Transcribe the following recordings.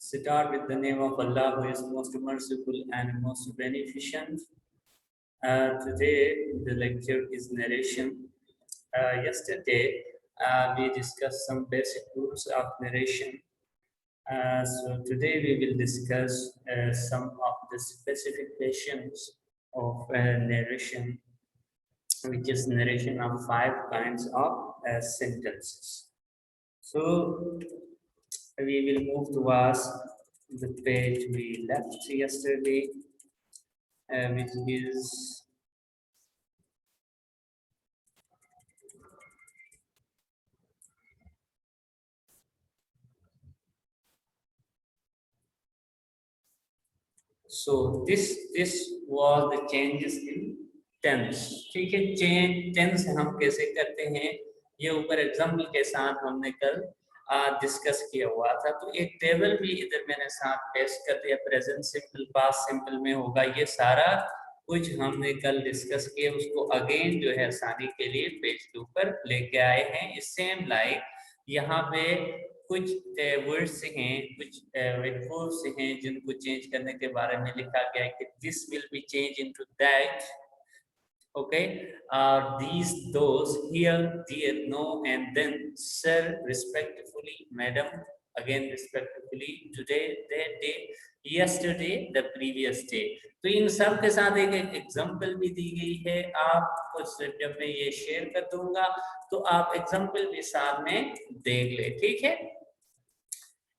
Start with the name of Allah, who is most merciful and most beneficent. Today, the lecture is narration. Yesterday, we discussed some basic rules of narration. So today, we will discuss some of the specifications of narration, which is narration of 5 kinds of sentences. So we will move towards the page we left yesterday, which is so this was the changes in tense. ठीक है, change tense हम कैसे करते हैं ये ऊपर example के साथ हमने कल डिस्कस किया हुआ था। तो एक टेबल भी इधर मैंने साथ पेस्ट कर दिया, प्रेजेंट सिंपल पास्ट सिंपल में होगा। ये सारा कुछ हमने कल डिस्कस किया, उसको अगेन जो है आसानी के लिए पेज के ऊपर लेके आए हैं। इस सेम लाइक यहाँ पे कुछ वर्ड्स हैं, कुछ वर्ड्स हैं जिनको चेंज करने के बारे में लिखा गया है कि this will be change into that. Okay, these, those, here, dear, no, and then, sir, respectfully, madam, again respectfully, today, that day, yesterday, the previous day. तो इन सब के साथ एक एग्जाम्पल भी दी गई है। आपको जब मैं ये शेयर कर दूंगा तो आप एग्जाम्पल भी साथ में देख ले, ठीक है।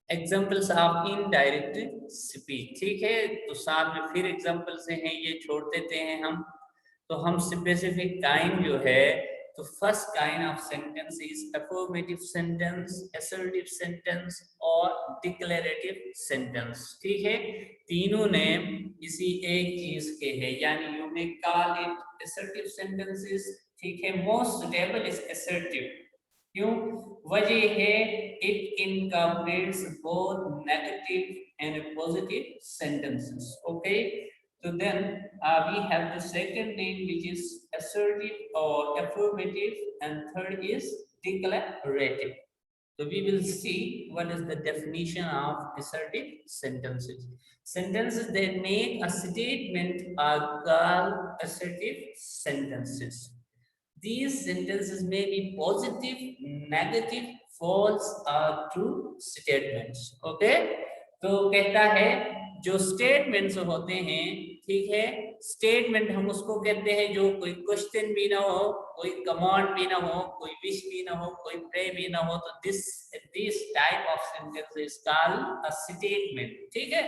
एग्जाम्पल्स ऑफ इनडायरेक्ट स्पीच, ठीक है। तो साथ में फिर एग्जाम्पल से हैं, ये छोड़ देते हैं हम। तो हम स्पेसिफिक काइंड जो है, तो first kind of sentence is affirmative sentence, assertive sentence और डिक्लेरेटिव सेंटेंस, ठीक है। तीनों नेम इसी एक चीज के हैं, यानी you may call it assertive sentences, ठीक है। Most suitable is assertive. क्यों? वजह है it incorporates both negative and positive sentences, okay. So then we have the second name, which is assertive or affirmative, and third is declarative. So we will see what is the definition of assertive sentences. Sentences that make a statement are called assertive sentences. These sentences may be positive, negative, false or true statements. Okay? तो कहता है जो statements होते हैं, ठीक है, statement हम उसको कहते हैं जो कोई क्वेश्चन भी ना हो, कोई कमांड भी ना हो, कोई विश भी ना हो, कोई प्रे भी ना हो। तो this type of sentence is called a statement, ठीक है।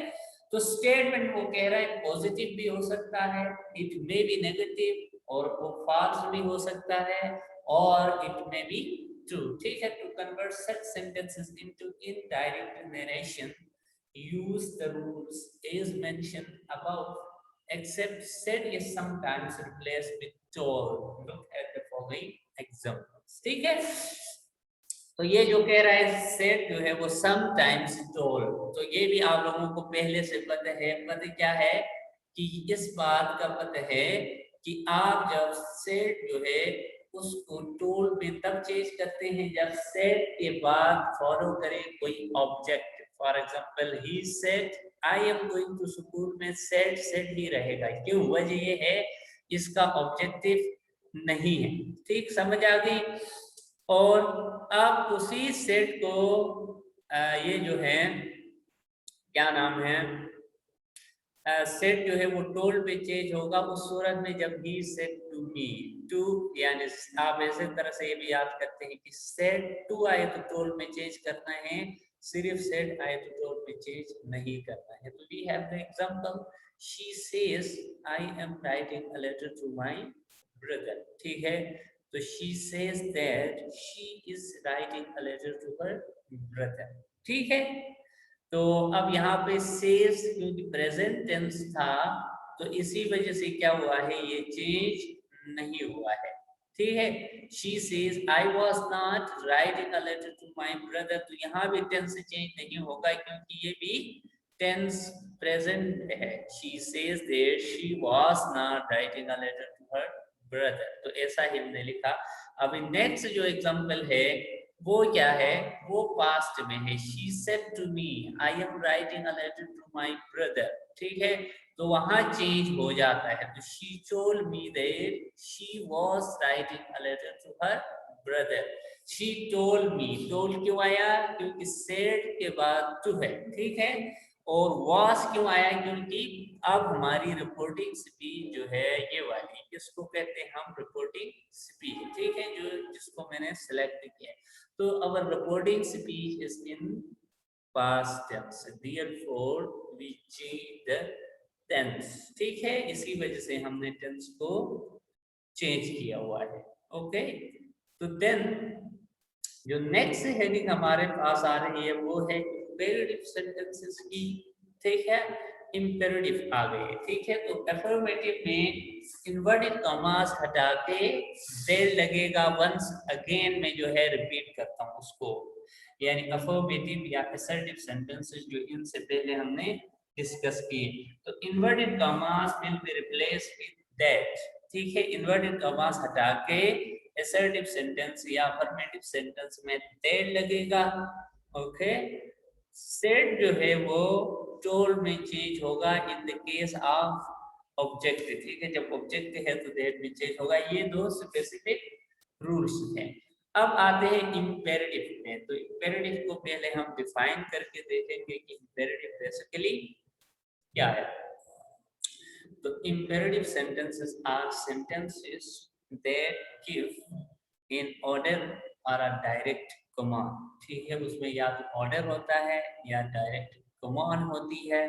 तो स्टेटमेंट वो कह रहा है पॉजिटिव भी हो सकता है, इट मे बी नेगेटिव, और वो फॉल्स भी हो सकता है, और इट मे बी ट्रू, ठीक है। To convert such sentences into indirect narration, use the rules as mentioned above, except said is sometimes replaced with told. Look at the following examples, ठीक है। तो ये जो कह रहा है said जो है वो sometimes told, तो ये भी आप लोगों को पहले से पता है। पता क्या है कि इस बात का पता है कि आप जब said जो है उसको told में तब चेंज करते हैं जब said के बाद फॉलो करे कोई object. For example he said I am going to school में सेड ही रहेगा। क्यों? वजह ये है इसका ऑब्जेक्टिव नहीं है, ठीक, समझ आ गई। और अब उसी सेड को ये जो है क्या नाम है, सेड जो है वो टोल्ड पे चेंज होगा उस सूरत में जब he said to me, to यानी आप ऐसे तरह से ये भी याद करते हैं कि सेड टू आए तो टोल्ड में चेंज करना है, सिर्फ सेड आए तो टोल्ड में चेंज नहीं करना है। तो we have the example, she says I am writing a letter to my brother, ठीक है। तो she says that she is writing a letter to her brother, ठीक है। तो अब यहाँ पे सेज क्योंकि प्रेजेंट टेंस था तो इसी वजह से क्या हुआ है, ये चेंज नहीं हुआ है, ठीक है। She says I was not writing a letter to my brother, तो यहाँ भी टेंस चेंज नहीं होगा क्योंकि ये भी टेंस प्रेजेंट है। She says that she was not writing a letter to her brother, तो ऐसा ही हमने लिखा। अब नेक्स्ट जो एग्जांपल है वो क्या है, वो पास्ट में है। She said to me I am writing a letter to my brother, ठीक है, तो वहां चेंज हो जाता है। तो she told me that she was writing a letter to her brother. She told me, told क्यों आया, क्योंकि सेड के बाद टू है, ठीक है। और वाज क्यों आया, क्योंकि अब हमारी रिपोर्टिंग स्पीच जो है ये वाली, इसको कहते हैं हम रिपोर्टिंग स्पीच, ठीक है, जो जिसको मैंने सेलेक्ट किया है। तो our reporting speech is in past tense, therefore we change the tense, ठीक है, इसी वजह से हमने टेंस को चेंज किया हुआ है। ओके, तो देन जो नेक्स्ट हेडिंग हमारे पास आ रही है वो है इम्पेरेटिव सेंटेंसेस की, ठीक है, इम्पेरेटिव आ गए, ठीक है। तो अफर्मेटिव में इन्वर्टेड कॉमास हटा के देर लगेगा, वंस अगेन में जो है रिपीट करता हूँ उसको, यानी अफर्मेटिव या असर्टिव सेंटेंसेस जो इनसे पहले हमने डिस्कस किए। तो inverted commas will be replace with that, ठीक है, इन्वर्टेड कॉमास हटा के असर्टिव सेंटेंस या अफर्मेटिव सेंटेंस में दैट लगेगा। ओके, सेड जो है वो टोल्ड में चेंज होगा in the case of object, ठीक है, जब ऑब्जेक्ट है तो दैट में चेंज होगा। ये दो स्पेसिफिक रूल्स हैं। अब आते हैं इम्पेरेटिव में। तो इम्पेरेटिव को पहले हम डिफाइन करके देखेंगे कि इम्पेरेटिव बेसिकली क्या है। तो imperative sentences are sentences that give in order or a direct command, ठीक है, उसमें या तो ऑर्डर होता है या डायरेक्ट कमांड होती है,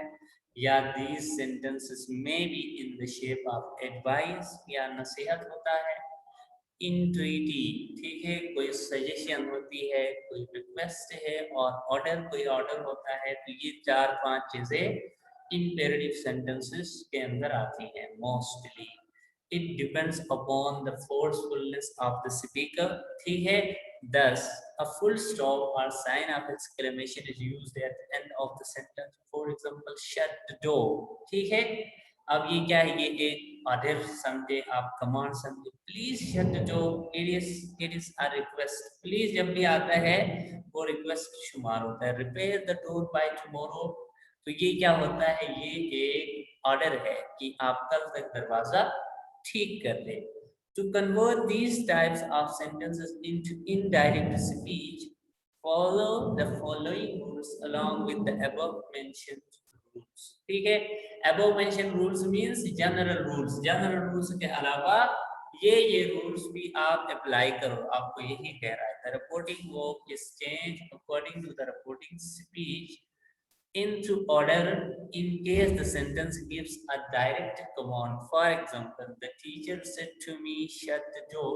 या these sentences may be in the shape of advice या नसीहत होता है, इंट्रीटी, ठीक है, कोई सजेशन होती है, कोई रिक्वेस्ट है, और ऑर्डर कोई ऑर्डर होता है। तो ये 4-5 चीजें इम्पेरेटिव सेंटेंसेस के अंदर आती हैं mostly. It depends upon the forcefulness of the speaker, ठीक है। Thus, a full stop or sign of exclamation is used at the end of the sentence. For example, shut the door, ठीक है। अब ये क्या है, ये एक ऑर्डर समझे आप, कमांड समझे। Please shut the door, it is a request. Please जब भी आता है वो रिक्वेस्ट शुमार होता है। Repair the door by tomorrow, तो ये क्या होता है, ये एक ऑर्डर है कि आप कल तक दरवाजा ठीक कर ले। To convert these types of sentences into indirect speech, follow the following rules along with the above mentioned rules, ठीक है। above mentioned rules means general rules, general rules के अलावा ये रूल्स भी आप अप्लाई करो, आपको यही कह रहा है। The reporting verb is changed according to the reporting speech into order in case the sentence gives a direct command. For example, the teacher said to me, shut the door.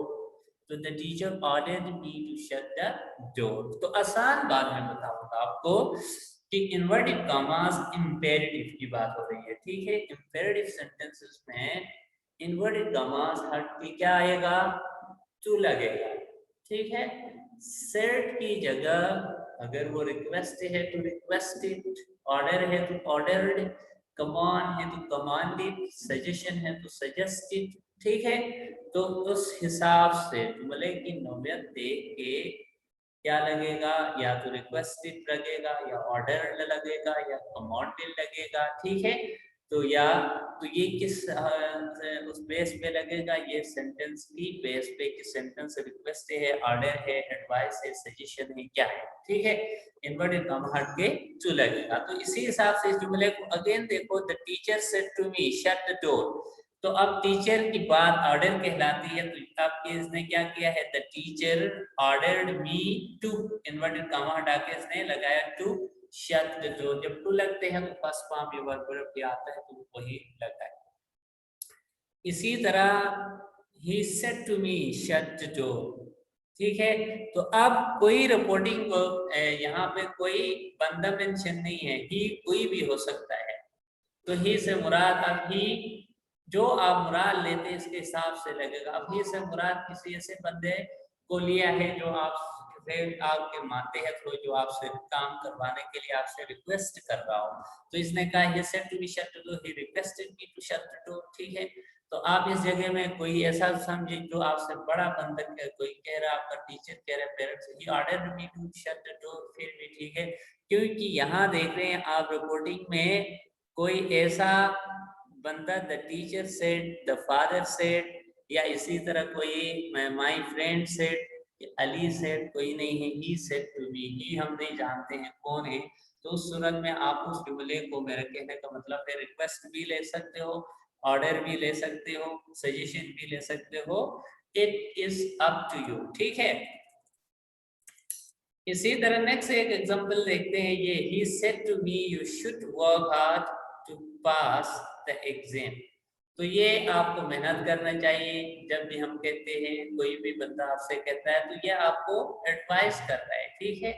तो the teacher ordered me to shut the door. तो आसान बात मैं बताऊंगा आपको कि inverted commas imperative की बात हो रही है, ठीक है। इम्पेरेटिव सेंटेंसेस में इन्वर्टेड कॉमास हट के क्या आएगा, टू लगेगा, ठीक है। सेट की जगह अगर वो रिक्वेस्ट है तो रिक्वेस्टेड, ऑर्डर है तो ऑर्डर्ड, कमांड है तो कमांडेड, सजेशन है तो सजेस्टेड, ठीक है। तो उस हिसाब से जुमले की नौयत देख के क्या लगेगा, या तो रिक्वेस्टेड लगेगा, या ऑर्डर लगेगा, या कमांडेड लगेगा, ठीक है। तो या तो ये किस उस बेस पे लगेगा, ये सेंटेंस की बेस पे कि सेंटेंस रिक्वेस्ट है, ऑर्डर है, एडवाइस है, सजेशन है, क्या है, ठीक है। इन्वर्टेड कॉमा हट के टू लगेगा। तो इसी हिसाब से जुमले को अगेन देखो, the teacher said to me shut the door. तो अब टीचर की बात ऑर्डर कहलाती है, तो अब इसने क्या किया है, the teacher ordered me to, inverted comma हटा के इसने लगाया टू शट द डोर। जब टू लगते हैं तो फर्स्ट फॉर्म ये वर्ब भी आता है, तो वही लगा है। इसी तरह he said to me shut the door, ठीक है। तो अब कोई रिपोर्टिंग वर्ब यहाँ पे कोई बंदा मेंशन नहीं है, ही कोई भी हो सकता है। तो ही से मुराद, अब ही जो आप मुराद लेते हैं इसके हिसाब से लगेगा। अब ही से मुराद किसी ऐसे बंदे को लिया है जो आपके मातहत हो, जो आपसे काम करवाने के लिए आपसे रिक्वेस्ट कर रहा हो। तो इसने कहा he said to me shut the door, he requested me to shut the door, ठीक है। तो आप इस जगह में कोई ऐसा समझे जो आपसे बड़ा बंधन है, कोई कह रहा है, आपका टीचर कह रहा है parents, he order me to shut the door, फिर भी ठीक है, क्योंकि यहाँ देख रहे हैं आप रिपोर्टिंग में कोई ऐसा बंदा, the teacher said, the father said, या इसी तरह कोई my friend said, Ali said, कोई नहीं है, ही सेड टू मी, ही हम नहीं जानते हैं कौन है। तो उस सूरत में आप उस जुमले को, मेरे कहने का मतलब है, रिक्वेस्ट भी ले सकते हो, ऑर्डर भी ले सकते हो, सजेशन भी ले सकते हो, it is up to you, ठीक है। इसी तरह नेक्स्ट एक एग्जांपल देखते हैं, ये he said to me you should work hard to pass the exam. तो ये आपको मेहनत करना चाहिए। जब भी हम कहते हैं, कोई भी बंदा आपसे कहता है, तो ये आपको एडवाइस कर रहा है, ठीक है,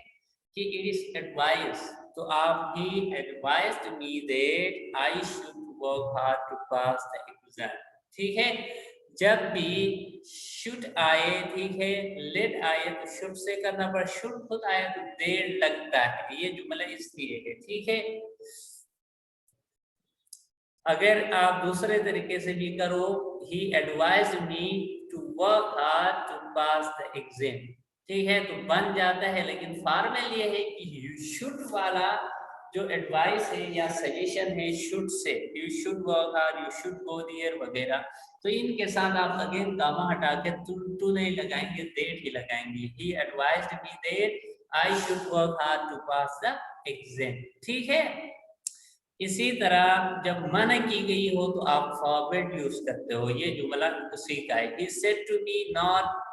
कि इट इज एडवाइस। तो आप he advised me that I should work hard to pass the exam, ठीक है। जब भी शुड आए, ठीक है, लेट आए तो शुड से करना, पर शुड खुद आए तो देर लगता है, ये जुमला इसलिए है, ठीक है। अगर आप दूसरे तरीके से भी करो, he advise me to work hard to pass the exam, ठीक है, तो बन जाता है। लेकिन फॉर्मल ये है कि यू शुड वाला जो एडवाइस है या सजेशन है, should say, you should work hard, you should go there वगैरह, तो इनके साथ आप अगेन गामा हटा के टू नहीं लगाएंगे, देट ही लगाएंगे। He advised me that I should work hard to pass the exam, ठीक है। इसी तरह जब मना की गई हो तो आप फॉरवर्ड यूज करते हो, ये जुमला उसी का है। He said to me not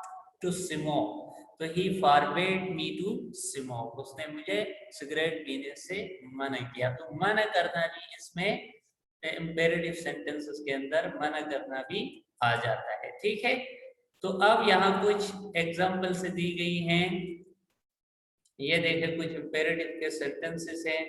to smoke, तो he forward me to smoke, उसने मुझे सिगरेट पीने से मना किया। तो मना करना भी इसमें इम्पेरेटिव सेंटेंसेस के अंदर मना करना भी आ जाता है, ठीक है। तो अब यहाँ कुछ एग्जाम्पल से दी गई हैं, ये देखें कुछ इम्पेरेटिव के सेंटेंसेस हैं,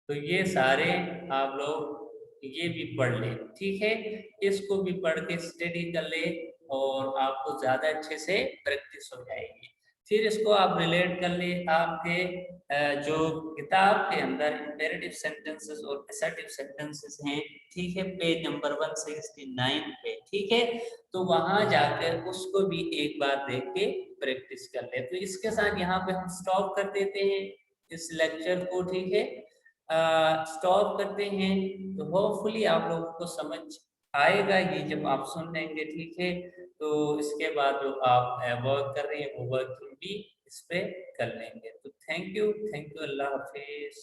तो ये सारे आप लोग ये भी पढ़ ले, ठीक है, इसको भी पढ़ के स्टडी कर ले और आपको ज्यादा अच्छे से प्रैक्टिस हो जाएगी। फिर इसको आप रिलेट कर ले आपके जो किताब के अंदर इम्पेरेटिव सेंटेंसेस और असर्टिव सेंटेंसेस हैं, ठीक है, पेज नंबर 169 पे, ठीक है, तो वहां जाकर उसको भी एक बार देख के प्रैक्टिस कर ले। तो इसके साथ यहाँ पे हम स्टॉप कर देते हैं इस लेक्चर को, ठीक है, स्टॉप करते हैं। तो होपफुली आप लोगों को समझ आएगा ये जब आप सुन लेंगे, ठीक है। तो इसके बाद जो आप वर्क कर रहे हैं वो वर्किंग भी इस पे कर लेंगे। तो थैंक यू, अल्लाह हाफिज।